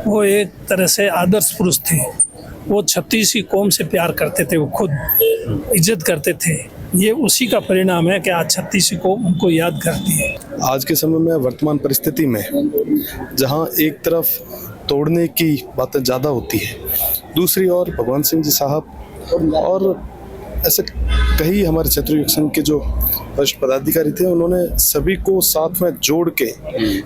वो एक तरह से आदर्श पुरुष थे। वो 36 की कौम से प्यार करते थे, वो खुद इज्जत करते थे। ये उसी का परिणाम है कि आज 36 की कौम उनको याद करती है। आज के समय में वर्तमान परिस्थिति में जहां एक तरफ तोड़ने की बातें ज़्यादा होती है, दूसरी ओर भगवान सिंह जी साहब और ऐसे कई हमारे क्षेत्रीय संघ के जो वरिष्ठ पदाधिकारी थे, उन्होंने सभी को साथ में जोड़ के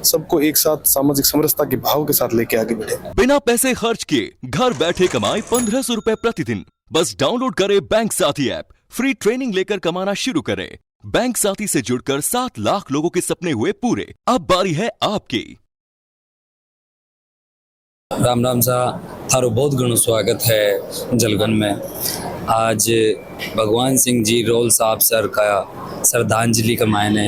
सबको एक साथ सामाजिक समरसता के भाव के साथ लेके आगे बढ़े। बिना पैसे खर्च किए घर बैठे कमाए 1500 रुपए प्रतिदिन। बस डाउनलोड करें बैंक साथी ऐप, फ्री ट्रेनिंग लेकर कमाना शुरू करें। बैंक साथी से जुड़कर 7 लाख लोगों के सपने हुए पूरे। अब बारी है आपकी। राम राम सा थारो बहुत घणो स्वागत है जलगन में। आज भगवान सिंह जी रोल साहब सर का श्रद्धांजलि का मायने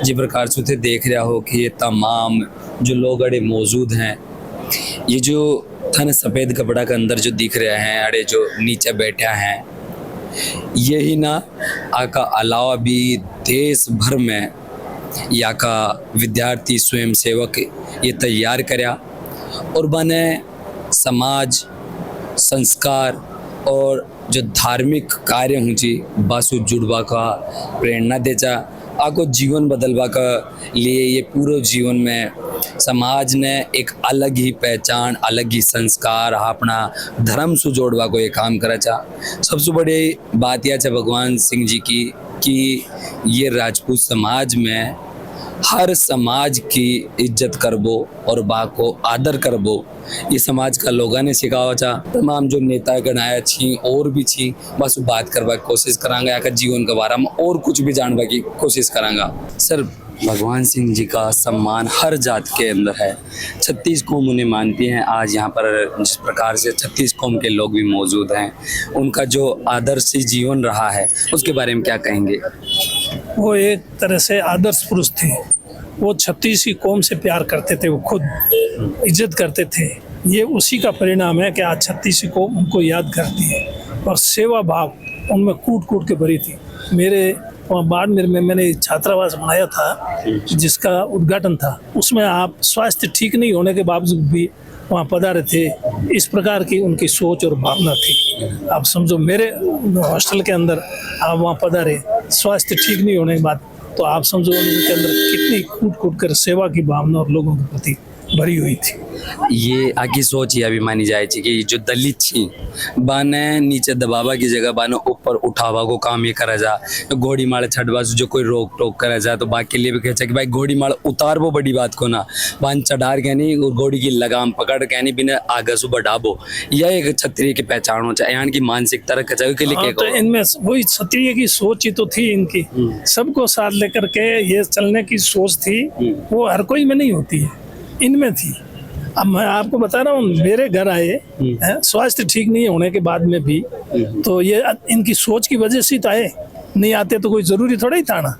जिस प्रकार से थे देख रहा हो कि ये तमाम जो लोग अड़े मौजूद हैं, ये जो थाने सफ़ेद कपड़ा के अंदर जो दिख रहे हैं, अड़े जो नीचे बैठे हैं, यही ना आका अलावा भी देश भर में या का विद्यार्थी स्वयं सेवक ये तैयार करया और बने समाज संस्कार और जो धार्मिक कार्य हूँ जी बासु जुड़वा का प्रेरणा देचा आको जीवन बदलवा का लिए ये पूरे जीवन में समाज ने एक अलग ही पहचान, अलग ही संस्कार अपना धर्म से जोड़वा को ये काम करा चा। सबसे बड़ी बात यह है भगवान सिंह जी की कि ये राजपूत समाज में हर समाज की इज्जत करबो और बा को आदर करबो, ये समाज का लोगों ने सिखावा था। तमाम जो नेता गणाया छी और भी छी, बस बात करवा की कोशिश करांगा, या जीवन के बारे में और कुछ भी जानवा की कोशिश करांगा। सर, भगवान सिंह जी का सम्मान हर जात के अंदर है। 36 कौम उन्हें मानती हैं। आज यहाँ पर जिस प्रकार से 36 कौम के लोग भी मौजूद हैं, उनका जो आदर्श जीवन रहा है उसके बारे में क्या कहेंगे? वो एक तरह से आदर्श पुरुष थे। वो 36 की कौम से प्यार करते थे, वो खुद इज्जत करते थे। ये उसी का परिणाम है कि आज 36 की कौम उनको याद करती है। और सेवा भाव उनमें कूट कूट के भरी थी। मेरे बाड़मेर में मैंने छात्रावास बनाया था जिसका उद्घाटन था, उसमें आप स्वास्थ्य ठीक नहीं होने के बावजूद भी वहाँ पधारे थे। इस प्रकार की उनकी सोच और भावना थी। आप समझो, मेरे हॉस्टल के अंदर आप वहाँ पधारे, स्वास्थ्य ठीक नहीं होने के बाद, तो आप समझो उनके अंदर कितनी कूट कूट कर सेवा की भावना और लोगों के प्रति भरी हुई थी। ये आगे सोच ये अभी मानी जाए कि जो दलित थी बाने नीचे दबावा की जगह बाने ऊपर उठावा को काम ये करा जा। तो घोड़ी माल छठवा जो कोई रोक टोक करा जा तो बाकी लिए भी कहता कि भाई घोड़ी माल उतार वो बड़ी बात को ना, बान चढ़ार के नहीं और घोड़ी की लगाम पकड़ के नहीं बिना आगे से बढ़ाबो। यह एक क्षत्रिय की पहचान हो चाहे, यहाँ की मानसिकता रख चाहिए के लिए। तो इनमें वही क्षत्रिय की सोच ही तो थी इनकी, सबको साथ लेकर के ये चलने की सोच थी। वो हर कोई में नहीं होती है, इनमें थी। अब मैं आपको बता रहा हूँ, मेरे घर आए स्वास्थ्य ठीक नहीं होने के बाद में भी, तो ये इनकी सोच की वजह से तो आए, नहीं आते तो कोई ज़रूरी थोड़ा ही था ना।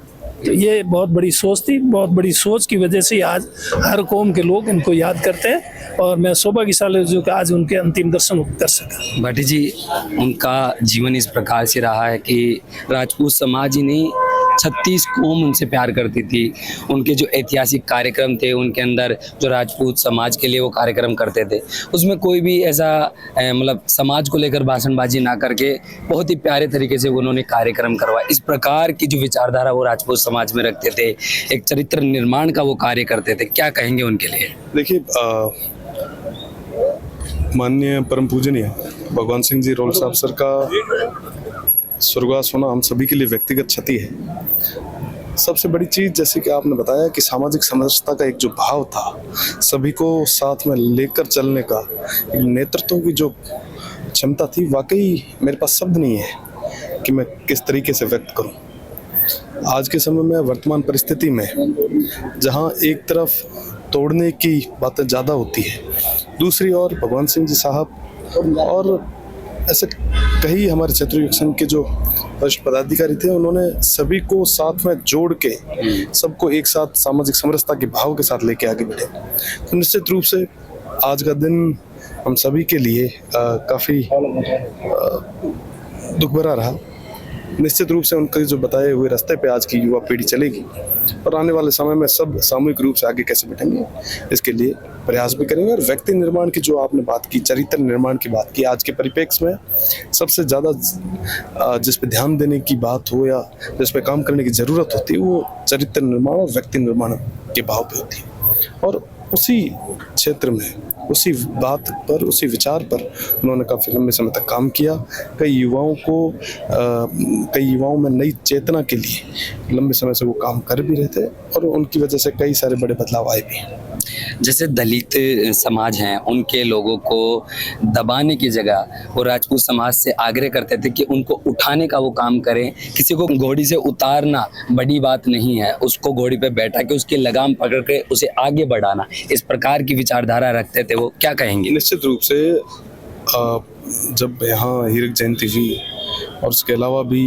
तो ये बहुत बड़ी सोच थी, बहुत बड़ी सोच की वजह से आज हर कौम के लोग इनको याद करते हैं। और मैं सौभाग्यशाली जो कि आज उनके अंतिम दर्शन कर सका। भाटी जी, उनका जीवन इस प्रकार से रहा है कि राजपूत समाज ही नहीं 36 कौम उनसे प्यार करती थी। उनके जो ऐतिहासिक कार्यक्रम थे उनके अंदर जो राजपूत समाज के लिए वो कार्यक्रम करते थे, उसमें कोई भी ऐसा मतलब समाज को लेकर भाषणबाजी ना करके बहुत ही प्यारे तरीके से उन्होंने कार्यक्रम करवाया। इस प्रकार की जो विचारधारा वो राजपूत समाज में रखते थे, एक चरित्र निर्माण का वो कार्य करते थे। क्या कहेंगे उनके लिए? देखिए, माननीय परम पूजनीय भगवान सिंह जी रोल साहब सर का स्वर्गवास होना हम सभी के लिए व्यक्तिगत क्षति है। सबसे बड़ी चीज़, जैसे कि आपने बताया कि सामाजिक समरसता का एक जो भाव था, सभी को साथ में लेकर चलने का एक नेतृत्व की जो क्षमता थी, वाकई मेरे पास शब्द नहीं है कि मैं किस तरीके से व्यक्त करूं। आज के समय में वर्तमान परिस्थिति में जहां एक तरफ तोड़ने की बातें ज़्यादा होती है, दूसरी ओर भगवान सिंह जी साहब और ऐसे कई हमारे क्षेत्रीय संघ के जो वरिष्ठ पदाधिकारी थे, उन्होंने सभी को साथ में जोड़ के सबको एक साथ सामाजिक समरसता के भाव के साथ लेके आगे बढ़े। तो निश्चित रूप से आज का दिन हम सभी के लिए काफ़ी दुख भरा रहा। निश्चित रूप से उनके जो बताए हुए रास्ते पे आज की युवा पीढ़ी चलेगी और आने वाले समय में सब सामूहिक रूप से आगे कैसे बढ़ेंगे इसके लिए प्रयास भी करेंगे। और व्यक्ति निर्माण की जो आपने बात की, चरित्र निर्माण की बात की, आज के परिप्रेक्ष्य में सबसे ज़्यादा जिस पे ध्यान देने की बात हो या जिस पे काम करने की ज़रूरत होती है वो चरित्र निर्माण और व्यक्ति निर्माण के भाव पे होती है। और उसी क्षेत्र में, उसी बात पर, उसी विचार पर उन्होंने काफ़ी लंबे समय तक काम किया। कई युवाओं में नई चेतना के लिए लंबे समय से वो काम कर भी रहे थे और उनकी वजह से कई सारे बड़े बदलाव आए भी। जैसे दलित समाज हैं, उनके लोगों को दबाने की जगह वो राजपूत समाज से आग्रह करते थे कि उनको उठाने का वो काम करें। किसी को घोड़ी से उतारना बड़ी बात नहीं है, उसको घोड़ी पे बैठा के उसकी लगाम पकड़ के उसे आगे बढ़ाना, इस प्रकार की विचारधारा रखते थे। वो क्या कहेंगे? निश्चित रूप से जब यहाँ हीरक जयंती हुई और उसके अलावा भी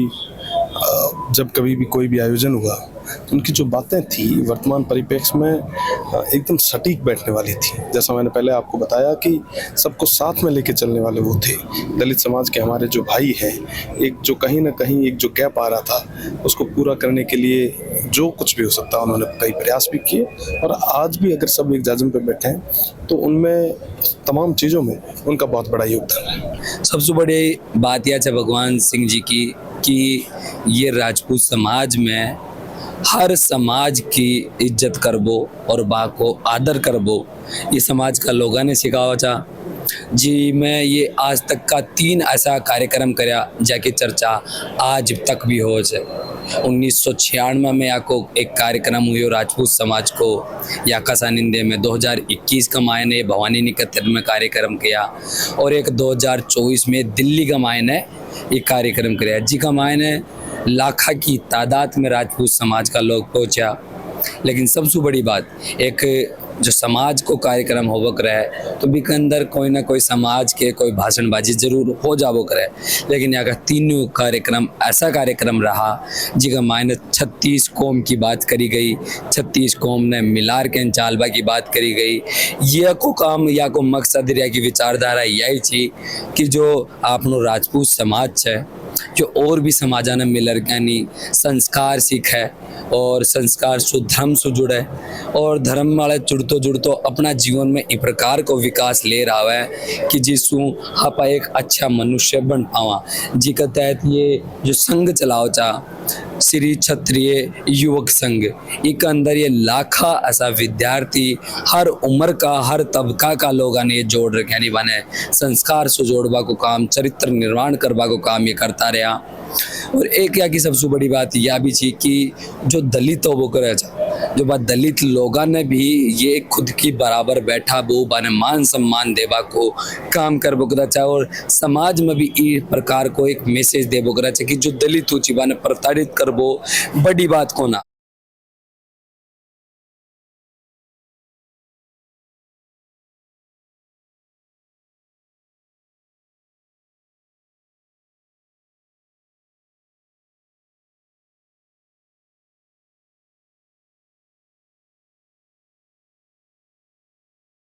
जब कभी भी कोई भी आयोजन हुआ तो उनकी जो बातें थी वर्तमान परिप्रेक्ष्य में एकदम सटीक बैठने वाली थी। जैसा मैंने पहले आपको बताया कि सबको साथ में लेके चलने वाले वो थे। दलित समाज के हमारे जो भाई हैं, एक जो कहीं ना कहीं एक जो गैप आ रहा था उसको पूरा करने के लिए जो कुछ भी हो सकता है उन्होंने कई प्रयास भी किए। और आज भी अगर सब एक जाजिम पे बैठे हैं तो उनमें तमाम चीज़ों में उनका बहुत बड़ा योगदान है। सबसे बड़ी बात यह है भगवान सिंह जी की कि ये राजपूत समाज में हर समाज की इज्जत करबो और बा को आदर करबो, ये समाज का लोगों ने सिखावा था जी। मैं ये आज तक का 3 ऐसा कार्यक्रम कराया जाके चर्चा आज तक भी हो जाए। 1996 में याको एक कार्यक्रम हुई राजपूत समाज को याकासा निंदे में, 2021 का मायने भवानी निकेतन में कार्यक्रम किया और एक 2024 में दिल्ली का मायने एक कार्यक्रम कराया जी का मायने लाखों की तादाद में राजपूत समाज का लोग पहुंचा। लेकिन सबसे बड़ी बात, एक जो समाज को कार्यक्रम होवो करे तो भी के अंदर कोई ना कोई समाज के कोई भाषणबाजी जरूर हो जावो करे। लेकिन यहाँ का 3 कार्यक्रम ऐसा कार्यक्रम रहा जिसका मायने 36 कौम की बात करी गई, 36 कौम ने मिलार के चालबा की बात करी गई। यह को काम या को मकसद या की विचारधारा यही थी कि जो आपनो राजपूत समाज है जो और भी समाजा ने मिलर ज्ञानी संस्कार सीखे और संस्कार से धर्म से जुड़े और धर्म वाले जुड़तो अपना जीवन में इस प्रकार को विकास ले रहा है कि जिसू आप एक अच्छा मनुष्य बन पावा। जी के तहत ये जो संघ चलाओ चा श्री क्षत्रिय युवक संघ, एक अंदर ये लाखा ऐसा विद्यार्थी हर उम्र का हर तबका का लोगों ने जोड़ रखे यानी बने संस्कार से जोड़वा को काम, चरित्र निर्माण करवा को काम ये करता रहा। और एक या की सबसे बड़ी बात यह भी थी कि जो दलित हो वो करे जो बात दलित लोगों ने भी ये खुद की बराबर बैठा वो बाने मान सम्मान देवा को काम कर बोकरा चाहे और समाज में भी इस प्रकार को एक मैसेज दे बोकरा चाहे कि जो दलित ऊंची बाने प्रताड़ित कर वो बड़ी बात को ना।